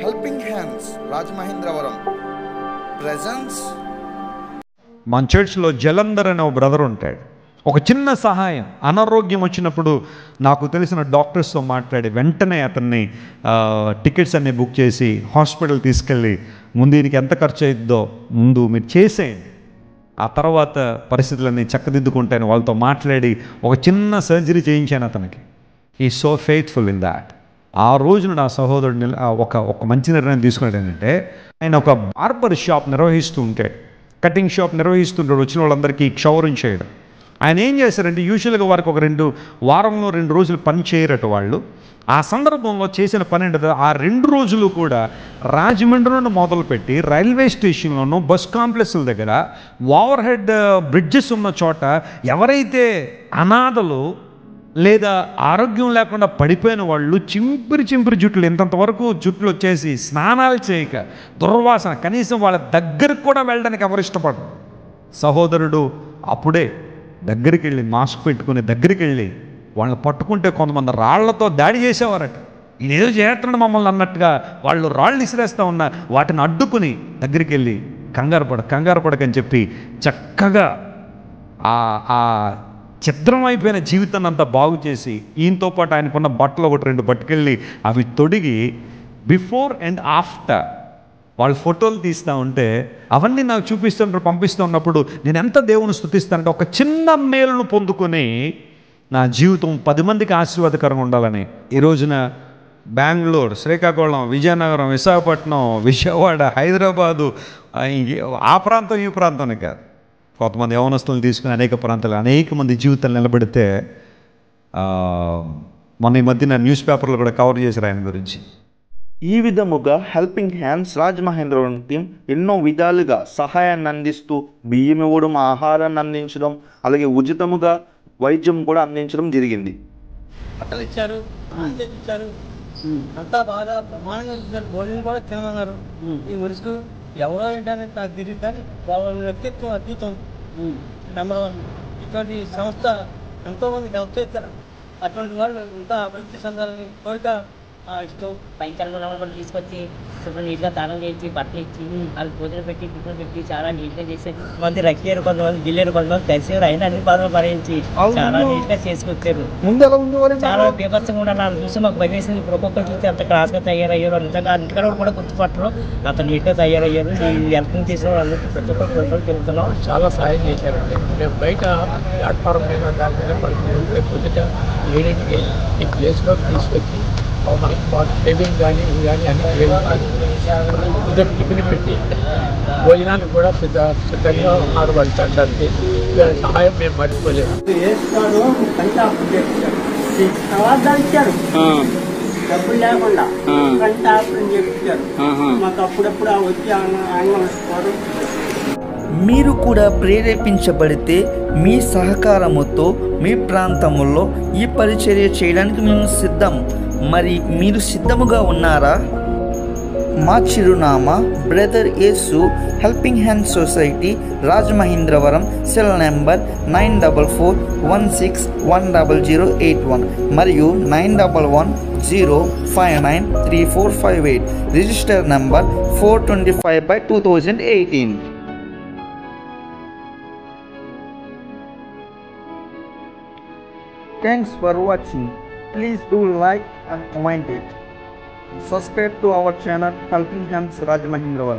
Helping hands Rajamahendravaram presence. మన చర్చ్లో జలంధర్ అనే ఒక బ్రదర్ ఉంటాడు. ఒక చిన్న సహాయం, అనారోగ్యం వచ్చినప్పుడు నాకు తెలిసిన డాక్టర్స్తో మాట్లాడి వెంటనే అతన్ని టికెట్స్ అన్నీ బుక్ చేసి హాస్పిటల్ తీసుకెళ్ళి ముందు దీనికి ఎంత ఖర్చు అవుతుందో ముందు మీరు చేసేయండి, ఆ తర్వాత పరిస్థితులన్నీ చక్కదిద్దుకుంటాను వాళ్ళతో మాట్లాడి ఒక చిన్న సర్జరీ చేయించాను అతనికి. ఈ సో ఫెయిత్ఫుల్ ఇన్ దాట్. ఆ రోజున నా సహోదరుడు ఒక మంచి నిర్ణయం తీసుకున్నాడు. ఏంటంటే ఆయన ఒక బార్బర్ షాప్ నిర్వహిస్తూ ఉంటాడు, కటింగ్ షాప్ నిర్వహిస్తుంటాడు. వచ్చిన వాళ్ళందరికీ క్షౌరం చేయడం. ఆయన ఏం చేశారంటే యూజువల్గా వారికి ఒక వారంలో 2 రోజులు పని చేయరట వాళ్ళు. ఆ సందర్భంలో చేసిన పని ఏంటంటే ఆ 2 రోజులు కూడా రాజమండ్రి నుండి మొదలుపెట్టి రైల్వే స్టేషన్లోనూ బస్ కాంప్లెక్స్ల దగ్గర ఓవర్ హెడ్ బ్రిడ్జెస్ ఉన్న చోట ఎవరైతే అనాథలు లేదా ఆరోగ్యం లేకుండా పడిపోయిన వాళ్ళు చింపిరి జుట్లు ఇంతంతవరకు జుట్లు వచ్చేసి స్నానాలు చేయక దుర్వాసన, కనీసం వాళ్ళ దగ్గరకు కూడా వెళ్ళడానికి ఎవరు ఇష్టపడరు. సహోదరుడు అప్పుడే దగ్గరికి వెళ్ళి మాస్క్ పెట్టుకుని దగ్గరికి వెళ్ళి వాళ్ళని పట్టుకుంటే కొంతమంది రాళ్లతో దాడి చేసేవారట. ఇదేదో చేస్తున్నాడు మమ్మల్ని అన్నట్టుగా వాళ్ళు రాళ్ళు ఇసిరేస్తూ ఉన్నా వాటిని అడ్డుకుని దగ్గరికి వెళ్ళి కంగారు పడకని చెప్పి చక్కగా ఆ ఛిద్రం అయిపోయిన జీవితాన్ని అంతా బాగు చేసి ఈయనతో పాటు ఆయనకున్న బట్టలు 1-2 పట్టుకెళ్ళి అవి తొడిగి బిఫోర్ అండ్ ఆఫ్టర్ వాళ్ళు ఫోటోలు తీస్తూ ఉంటే అవన్నీ నాకు చూపిస్తుంటారు, పంపిస్తూ ఉన్నప్పుడు నేను ఎంత దేవుని స్తుతిస్తానంటే ఒక చిన్న మేలును పొందుకొని నా జీవితం 10 మందికి ఆశీర్వాదకరంగా ఉండాలని ఈ రోజున బెంగళూరు, శ్రీకాకుళం, విజయనగరం, విశాఖపట్నం, విజయవాడ, హైదరాబాదు, ఆ ప్రాంతం ఈ ప్రాంతాన్ని కాదు, కొంతమంది యవనస్తులను తీసుకుని అనేక మంది జీవితాలు నిలబెడితే మొన్న ఈ మధ్యన న్యూస్ పేపర్లో కూడా కవర్ చేశారు ఆయన గురించి. ఈ విధముగా హెల్పింగ్ హ్యాండ్స్ రాజమహేంద్రవరం టీం ఎన్నో విధాలుగా సహాయాన్ని అందిస్తూ బియ్యం ఇవ్వడం, ఆహారాన్ని అందించడం, అలాగే ఉచితముగా వైద్యం కూడా అందించడం జరిగింది. బట్టలు ఇచ్చారు, అంతా బాగా ప్రమాణంగా ఇచ్చారు, భోజనం కూడా తినన్నారు. ఈ మురుసుకు ఎవరో ఏంటనేది నాకు తెలియదు, కానీ వాళ్ళ వ్యక్తిత్వం అద్భుతం, నెంబర్ 1. ఇటువంటి సంస్థ ఎంతోమందికి హెల్ప్ చేస్తారు. అటువంటి వాళ్ళు ఇంకా అభివృద్ధి చెందాలని కోరిక ఇష్టం. పైన కూడా తీసుకొచ్చి శుభ్రం నీట్గా తాళం చేసి బట్టలు ఇచ్చి వాళ్ళకి భోజనం పెట్టి టిఫిన్ పెట్టి చాలా నీట్గా చేసి కొంతమంది రక్కారు, కొంతమంది గిల్లేరు, కొంతమంది కలిసారు. అయినా అన్ని బాధలు భరించి చాలా నీట్గా చేసుకొచ్చారు. చాలా బీభత్సంగా కూడా నాకు చూసి మాకు భయం వేసింది. ఇప్పుడు ఒక్కొక్కరు చూస్తే అంత క్లాస్గా తయారయ్యారు, నిజంగా ఇంటికాడ కూడా గుర్తుపట్టరు, అంత నీట్గా తయారయ్యారు. ఈ హెల్పింగ్ చేసిన వాళ్ళందరికీ ప్రతి ఒక్కరు తిరుగుతున్నాం. చాలా సహాయం చేశారండి. మేము బయట ప్లాట్ఫారం మీద దాని మీద పడుతుంది పొద్దుట 7ంటికి ఈ ప్లేస్లో తీసుకొచ్చి టేబుల్ కానీ ఇవి కానీ అన్ని టిఫిన్ పెట్టి భోజనానికి కూడా సిద్ధంగా ఉన్నారు వాళ్ళు తినడానికి. సహాయం మేము మర్చిపోలేము. డబ్బులు లేకుండా కంటి ఆపరేషన్ చేయించారు. మాకు అప్పుడప్పుడు వచ్చి ఆంగ్లం. మీరు కూడా ప్రేరేపించబడితే మీ సహకారముతో మీ ప్రాంతంలో ఈ పరిచర్య చేయడానికి మేము సిద్ధం. మరి మీరు సిద్ధముగా ఉన్నారా? మా చిరునామా brother Yesu helping hand society, Rajamahendravaram, cell number 9416100081 మరియు 9110593458, register number 425/2018. Thanks for watching. Please do like and comment it. Subscribe to our channel Helping Hands Rajmahindra.